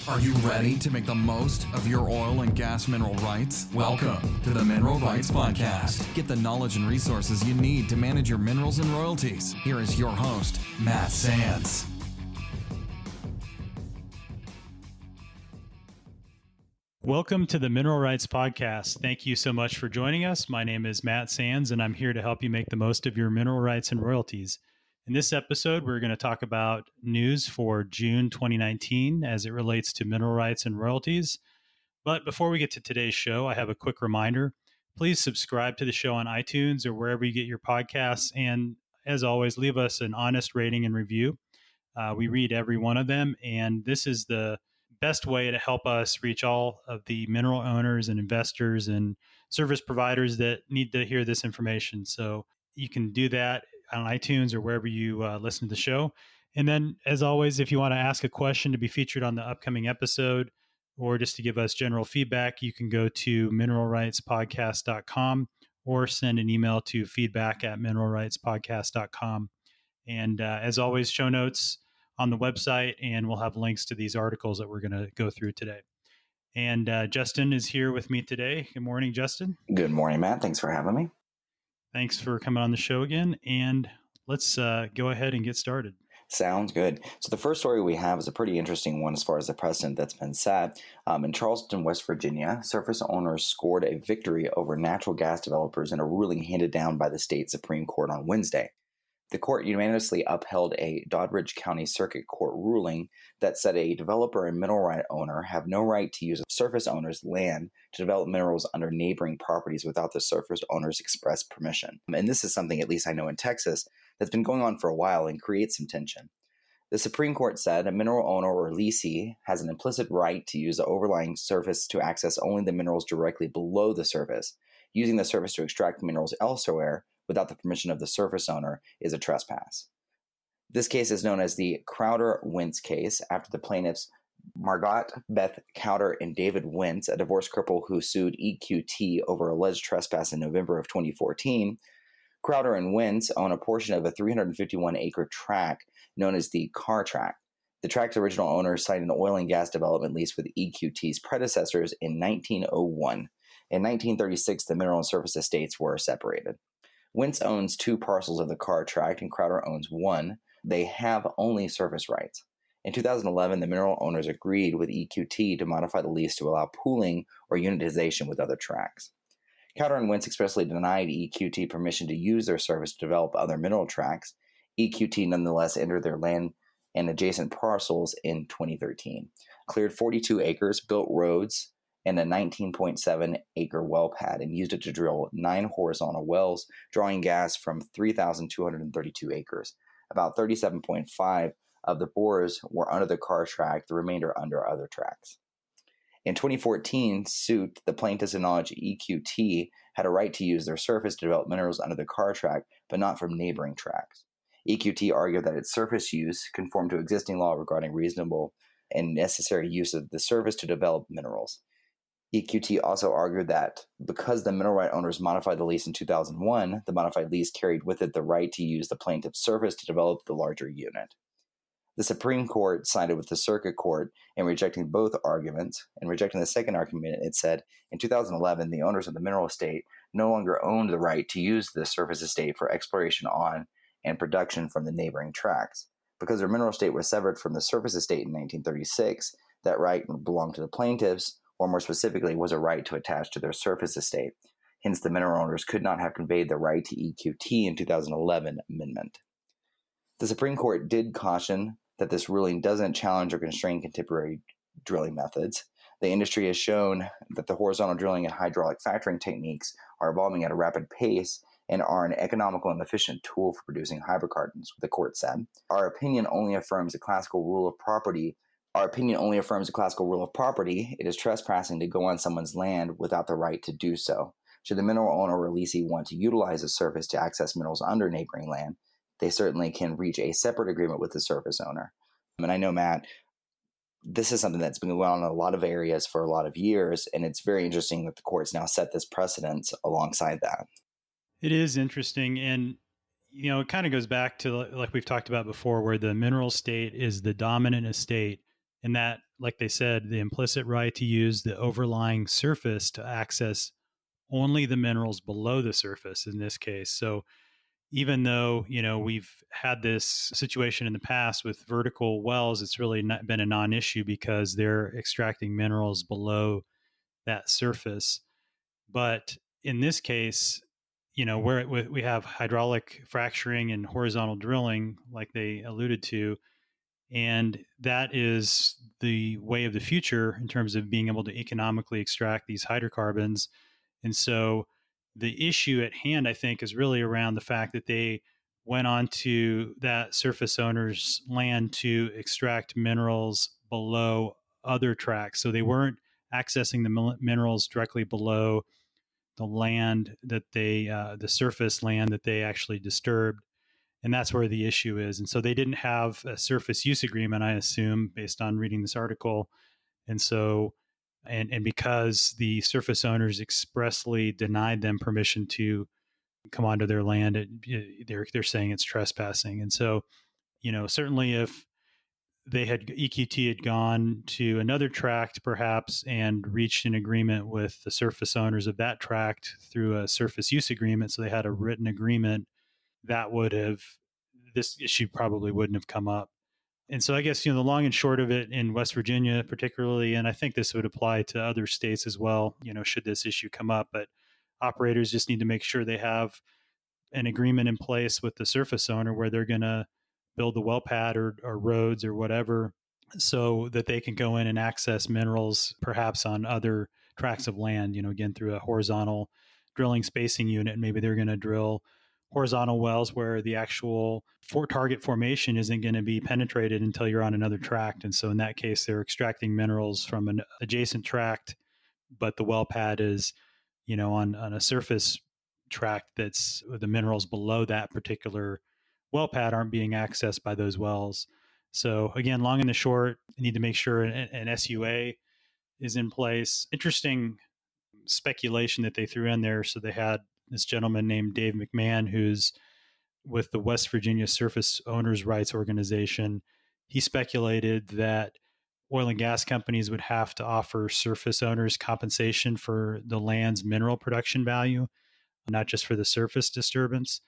Are you ready to make the most of your oil and gas mineral rights? Welcome to the Mineral Rights Podcast. Get the knowledge and resources you need to manage your minerals and royalties. Here is your host, Matt Sands. Welcome to the Mineral Rights Podcast. Thank you so much for joining us. My name is Matt Sands, and I'm here to help you make the most of your mineral rights and royalties. In this episode, we're going to talk about news for June 2019 as it relates to mineral rights and royalties. But before we get to today's show, I have a quick reminder. Please subscribe to the show on iTunes or wherever you get your podcasts. And as always, leave us an honest rating and review. We read every one of them, and this is the best way to help us reach all of the mineral owners and investors and service providers that need to hear this information. So you can do that on iTunes or wherever you listen to the show. And then, as always, if you want to ask a question to be featured on the upcoming episode or just to give us general feedback, you can go to mineralrightspodcast.com or send an email to feedback@mineralrightspodcast.com. And as always, show notes on the website, and we'll have links to these articles that we're going to go through today. And Justin is here with me today. Good morning, Justin. Good morning, Matt. Thanks for having me. Thanks for coming on the show again. And let's go ahead and get started. Sounds good. So the first story we have is a pretty interesting one as far as the precedent that's been set. In Charleston, West Virginia, surface owners scored a victory over natural gas developers in a ruling handed down by the state Supreme Court on Wednesday. The court unanimously upheld a Doddridge County Circuit Court ruling that said a developer and mineral right owner have no right to use a surface owner's land to develop minerals under neighboring properties without the surface owner's express permission. And this is something, at least I know in Texas, that's been going on for a while and creates some tension. The Supreme Court said a mineral owner or leasee has an implicit right to use the overlying surface to access only the minerals directly below the surface. Using the surface to extract minerals elsewhere without the permission of the surface owner is a trespass. This case is known as the Crowder-Wentz case after the plaintiffs Margot Beth Cowder and David Wentz, a divorce couple who sued EQT over alleged trespass in November of 2014. Crowder and Wentz own a portion of a 351-acre tract known as the Carr Tract. The tract's original owners signed an oil and gas development lease with EQT's predecessors in 1901. In 1936, the mineral and surface estates were separated. Wentz owns 2 parcels of the Carr Tract and Crowder owns 1. They have only surface rights. In 2011, the mineral owners agreed with EQT to modify the lease to allow pooling or unitization with other tracts. Cowder and Wentz expressly denied EQT permission to use their surface to develop other mineral tracts. EQT nonetheless entered their land and adjacent parcels in 2013, cleared 42 acres, built roads, and a 19.7-acre well pad, and used it to drill 9 horizontal wells, drawing gas from 3,232 acres. About 37.5 of the bores were under the Carr Tract, the remainder under other tracts. In 2014 suit, the plaintiffs acknowledged EQT had a right to use their surface to develop minerals under the Carr Tract, but not from neighboring tracts. EQT argued that its surface use conformed to existing law regarding reasonable and necessary use of the surface to develop minerals. EQT also argued that because the mineral right owners modified the lease in 2001, the modified lease carried with it the right to use the plaintiff's surface to develop the larger unit. The Supreme Court sided with the Circuit Court in rejecting both arguments. In rejecting the second argument, it said, in 2011, the owners of the mineral estate no longer owned the right to use the surface estate for exploration on and production from the neighboring tracts. Because their mineral estate was severed from the surface estate in 1936, that right belonged to the plaintiffs, or more specifically, was a right to attach to their surface estate. Hence, the mineral owners could not have conveyed the right to EQT in 2011 amendment. The Supreme Court did caution that this ruling doesn't challenge or constrain contemporary drilling methods. The industry has shown that the horizontal drilling and hydraulic fracturing techniques are evolving at a rapid pace and are an economical and efficient tool for producing hydrocarbons, the court said. Our opinion only affirms the classical rule of property. It is trespassing to go on someone's land without the right to do so. Should the mineral owner or leasee want to utilize a surface to access minerals under neighboring land, they certainly can reach a separate agreement with the surface owner. And I know, Matt, this is something that's been going on in a lot of areas for a lot of years, and it's very interesting that the courts now set this precedent alongside that. It is interesting, and it kind of goes back to, like we've talked about before, where the mineral state is the dominant estate, and that like they said, the implicit right to use the overlying surface to access only the minerals below the surface in this case. So even though, we've had this situation in the past with vertical wells, it's really not been a non-issue because they're extracting minerals below that surface. But in this case, where we have hydraulic fracturing and horizontal drilling, like they alluded to, and that is the way of the future in terms of being able to economically extract these hydrocarbons. And so the issue at hand, I think, is really around the fact that they went onto that surface owner's land to extract minerals below other tracts. So they weren't accessing the minerals directly below the land that the surface land that they actually disturbed. And that's where the issue is. And so they didn't have a surface use agreement, I assume, based on reading this article. And so, and because the surface owners expressly denied them permission to come onto their land, they're saying it's trespassing. And so, certainly if EQT had gone to another tract perhaps and reached an agreement with the surface owners of that tract through a surface use agreement, so they had a written agreement, that would have, this issue probably wouldn't have come up. And so I guess, the long and short of it in West Virginia, particularly, and I think this would apply to other states as well, should this issue come up, but operators just need to make sure they have an agreement in place with the surface owner where they're going to build the well pad or roads or whatever so that they can go in and access minerals perhaps on other tracts of land, again, through a horizontal drilling spacing unit. Maybe they're going to drill horizontal wells where the actual target formation isn't going to be penetrated until you're on another tract. And so in that case, they're extracting minerals from an adjacent tract, but the well pad is, on a surface tract that's the minerals below that particular well pad aren't being accessed by those wells. So again, long and the short, you need to make sure an SUA is in place. Interesting speculation that they threw in there. So they had this gentleman named Dave McMahon, who's with the West Virginia Surface Owners Rights Organization. He speculated that oil and gas companies would have to offer surface owners compensation for the land's mineral production value, not just for the surface disturbance.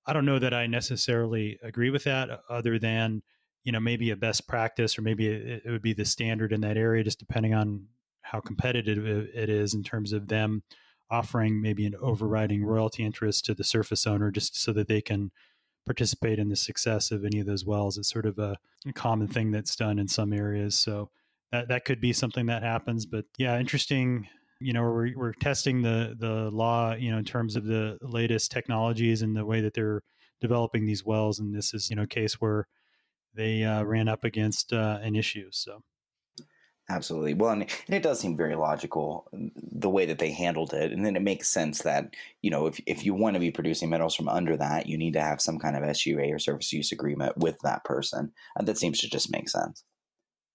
I don't know that I necessarily agree with that, other than, maybe a best practice, or maybe it would be the standard in that area, just depending on how competitive it is in terms of them offering maybe an overriding royalty interest to the surface owner just so that they can participate in the success of any of those wells. It's sort of a common thing that's done in some areas. So that could be something that happens. But yeah, interesting. We're testing the law, in terms of the latest technologies and the way that they're developing these wells. And this is, a case where they ran up against an issue. So. Absolutely. Well, and it does seem very logical the way that they handled it. And then it makes sense that, if you want to be producing minerals from under that, you need to have some kind of SUA or service use agreement with that person. And that seems to just make sense.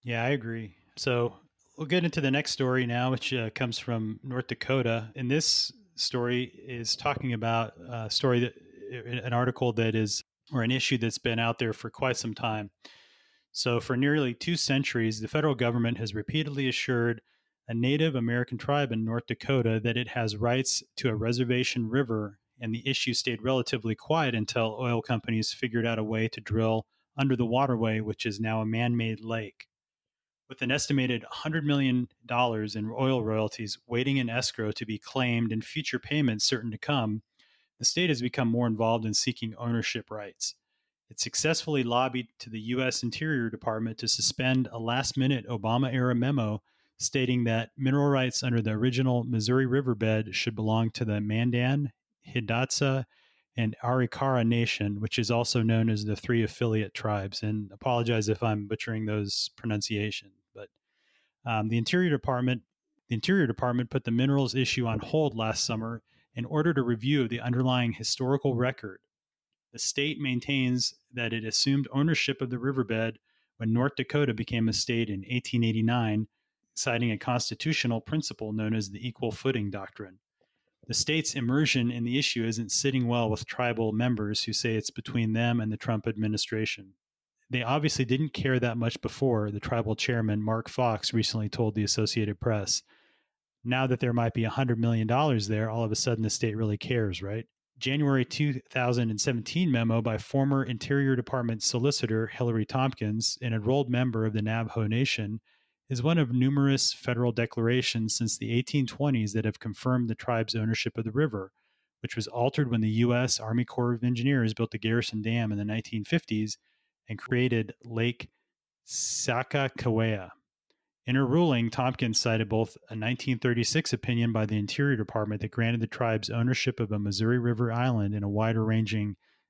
Yeah, I agree. So we'll get into the next story now, which comes from North Dakota. And this story is talking about a story an article that is, or an issue that's been out there for quite some time. So, for nearly 2 centuries, the federal government has repeatedly assured a Native American tribe in North Dakota that it has rights to a reservation river, and the issue stayed relatively quiet until oil companies figured out a way to drill under the waterway, which is now a man made lake. With an estimated $100 million in oil royalties waiting in escrow to be claimed and future payments certain to come, the state has become more involved in seeking ownership rights. It successfully lobbied to the U.S. Interior Department to suspend a last-minute Obama-era memo stating that mineral rights under the original Missouri riverbed should belong to the Mandan, Hidatsa, and Arikara Nation, which is also known as the 3 affiliate tribes. And apologize if I'm butchering those pronunciations, but the Interior Department put the minerals issue on hold last summer and ordered a review of the underlying historical record. The state maintains that it assumed ownership of the riverbed when North Dakota became a state in 1889, citing a constitutional principle known as the equal footing doctrine. The state's immersion in the issue isn't sitting well with tribal members who say it's between them and the Trump administration. they obviously didn't care that much before, the tribal chairman, Mark Fox, recently told the Associated Press. Now that there might be $100 million there, all of a sudden the state really cares, right? January 2017 memo by former Interior Department Solicitor Hillary Tompkins, an enrolled member of the Navajo Nation, is one of numerous federal declarations since the 1820s that have confirmed the tribe's ownership of the river, which was altered when the U.S. Army Corps of Engineers built the Garrison Dam in the 1950s and created Lake Sakakawea. In her ruling, Tompkins cited both a 1936 opinion by the Interior Department that granted the tribes ownership of a Missouri River island and a wider-ranging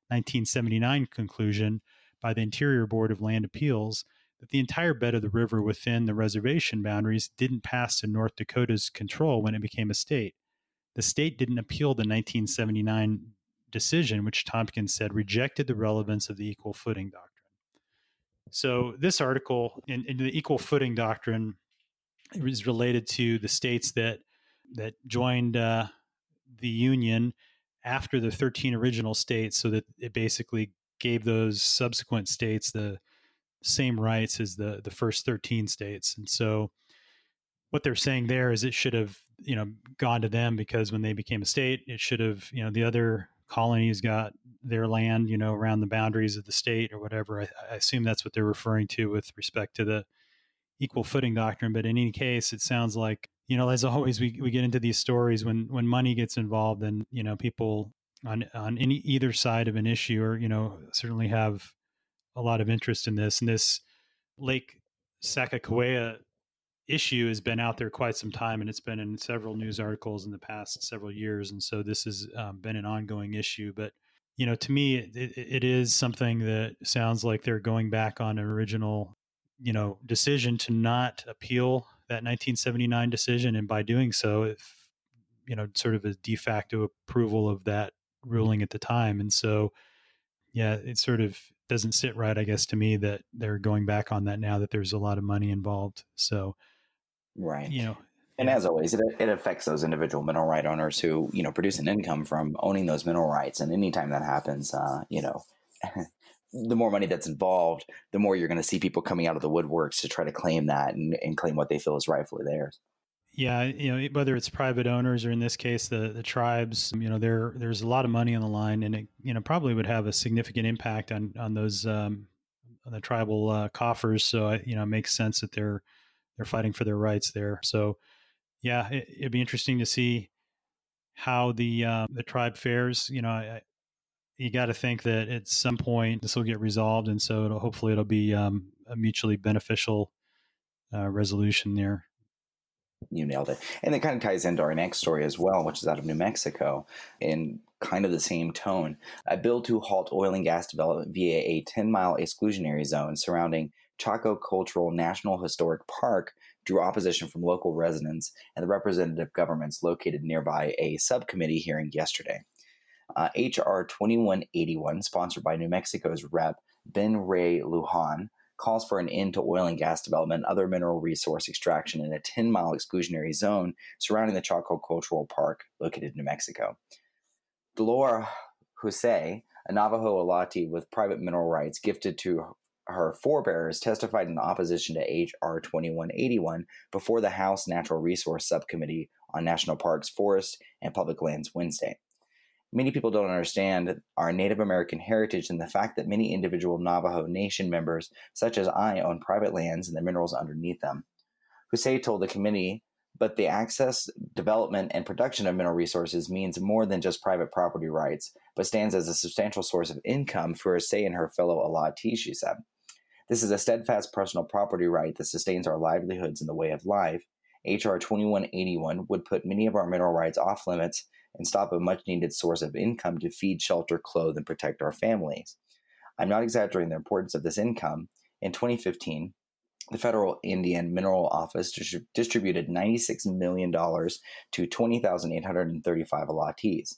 1979 conclusion by the Interior Board of Land Appeals that the entire bed of the river within the reservation boundaries didn't pass to North Dakota's control when it became a state. The state didn't appeal the 1979 decision, which Tompkins said rejected the relevance of the equal footing doctrine. So this article in the equal footing doctrine is related to the states that joined the Union after the 13 original states, so that it basically gave those subsequent states the same rights as the first 13 states. And so what they're saying there is it should have, gone to them, because when they became a state, it should have, the other colonies got their land, around the boundaries of the state or whatever. I assume that's what they're referring to with respect to the equal footing doctrine. But in any case, it sounds like, as always, we get into these stories when money gets involved, and, people on either side of an issue, or, certainly have a lot of interest in this. And this Lake Sakakawea issue has been out there quite some time, and it's been in several news articles in the past several years. And so this has been an ongoing issue. But, to me, it is something that sounds like they're going back on an original, decision to not appeal that 1979 decision. And by doing so, if, sort of a de facto approval of that ruling at the time. And so, yeah, it sort of doesn't sit right, I guess, to me, that they're going back on that now that there's a lot of money involved. So, Right. And yeah. As always, it affects those individual mineral right owners who, produce an income from owning those mineral rights. And anytime that happens, the more money that's involved, the more you're going to see people coming out of the woodworks to try to claim that and claim what they feel is rightfully theirs. Yeah, whether it's private owners or in this case the tribes, there's a lot of money on the line, and it probably would have a significant impact on those on the tribal coffers. So it makes sense that they're fighting for their rights there. So yeah, it'd be interesting to see how the tribe fares. You got to think that at some point this will get resolved, and so hopefully it'll be a mutually beneficial resolution there. You nailed it. And it kind of ties into our next story as well, which is out of New Mexico, in kind of the same tone. A bill to halt oil and gas development via a 10-mile exclusionary zone surrounding Chaco Cultural National Historic Park drew opposition from local residents and the representative governments located nearby a subcommittee hearing yesterday. H.R. 2181, sponsored by New Mexico's Rep. Ben Ray Lujan, calls for an end to oil and gas development and other mineral resource extraction in a 10-mile exclusionary zone surrounding the Chaco Cultural Park located in New Mexico. Dolores Jose, a Navajo Alati with private mineral rights gifted to her forebears, testified in opposition to H.R. 2181 before the House Natural Resource Subcommittee on National Parks, Forests, and Public Lands Wednesday. Many people don't understand our Native American heritage and the fact that many individual Navajo Nation members, such as I, own private lands and the minerals underneath them. Hussein told the committee, but the access, development, and production of mineral resources means more than just private property rights, but stands as a substantial source of income for Hussein and her fellow Alati, she said. This is a steadfast personal property right that sustains our livelihoods in the way of life. H.R. 2181 would put many of our mineral rights off limits and stop a much-needed source of income to feed, shelter, clothe, and protect our families. I'm not exaggerating the importance of this income. In 2015, the Federal Indian Mineral Office distributed $96 million to 20,835 Alatis.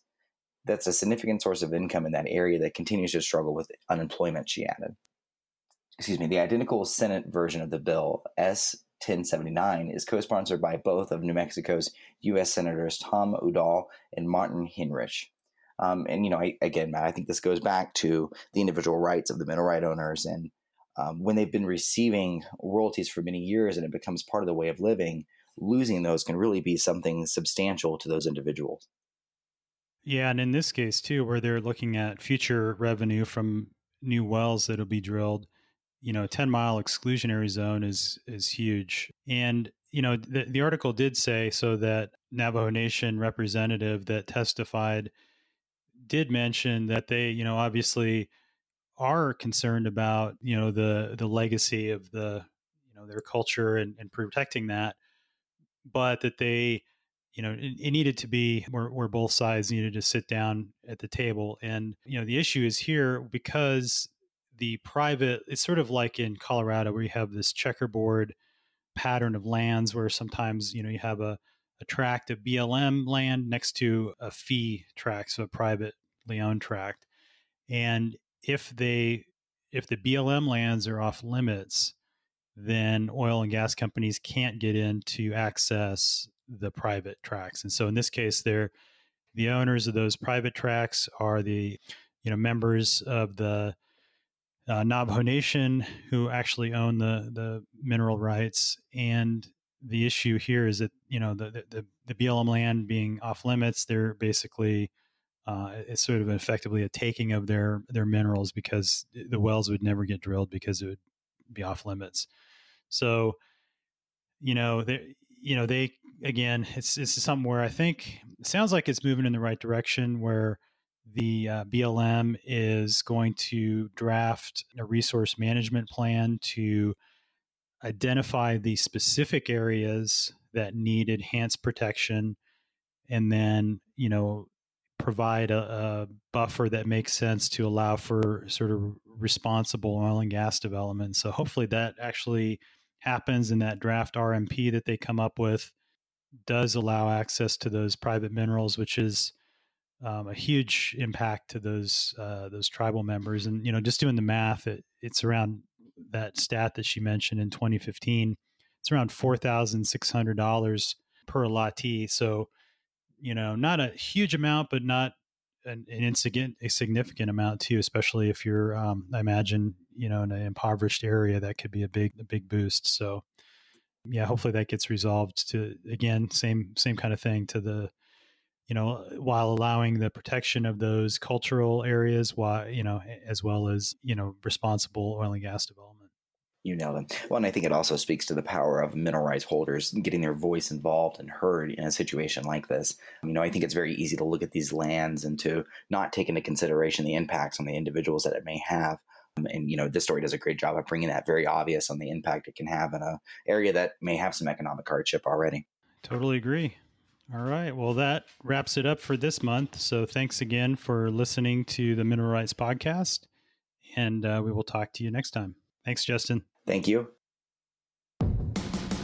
That's a significant source of income in that area that continues to struggle with unemployment, she added. The identical Senate version of the bill, S-1079, is co-sponsored by both of New Mexico's U.S. Senators Tom Udall and Martin Hinrich. Matt, I think this goes back to the individual rights of the mineral right owners and when they've been receiving royalties for many years and it becomes part of the way of living, losing those can really be something substantial to those individuals. Yeah, and in this case too, where they're looking at future revenue from new wells that'll be drilled, 10-mile exclusionary zone is huge. And the article did say so that Navajo Nation representative that testified did mention that they, obviously are concerned about, the legacy of their culture and protecting that, but that they, it needed to be where both sides needed to sit down at the table. And, the issue is here because it's sort of like in Colorado where you have this checkerboard pattern of lands where sometimes, you have a tract of BLM land next to a fee tract, so a privately owned tract. And if the BLM lands are off limits, then oil and gas companies can't get in to access the private tracts. And so in this case, the owners of those private tracts are the members of the Navajo Nation who actually own the mineral rights. And the issue here is that the BLM land being off limits, they're basically it's sort of effectively a taking of their minerals because the wells would never get drilled because it would be off limits. So, they again, it's something where I think it sounds like it's moving in the right direction where the BLM is going to draft a resource management plan to identify the specific areas that need enhanced protection and then, provide a buffer that makes sense to allow for sort of responsible oil and gas development. So hopefully that actually happens and that draft RMP that they come up with does allow access to those private minerals, which is a huge impact to those tribal members. And, just doing the math, it's around that stat that she mentioned in 2015, it's around $4,600 per allotee. So, not a huge amount, but not a significant amount too, especially if you're, I imagine, in an impoverished area, that could be a big boost. So yeah, hopefully that gets resolved to, again, same kind of thing to the, while allowing the protection of those cultural areas, while, as well as, responsible oil and gas development. You nailed it. Well, and I think it also speaks to the power of mineral rights holders getting their voice involved and heard in a situation like this. I think it's very easy to look at these lands and to not take into consideration the impacts on the individuals that it may have. And, this story does a great job of bringing that very obvious on the impact it can have in an area that may have some economic hardship already. Totally agree. All right. Well, that wraps it up for this month. So thanks again for listening to the Mineral Rights Podcast. And we will talk to you next time. Thanks, Justin. Thank you.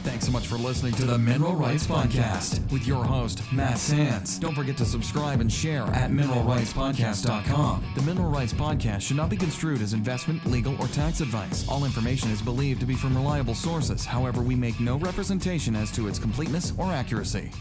Thanks so much for listening to the Mineral Rights Podcast with your host, Matt Sands. Don't forget to subscribe and share at mineralrightspodcast.com. The Mineral Rights Podcast should not be construed as investment, legal, or tax advice. All information is believed to be from reliable sources. However, we make no representation as to its completeness or accuracy.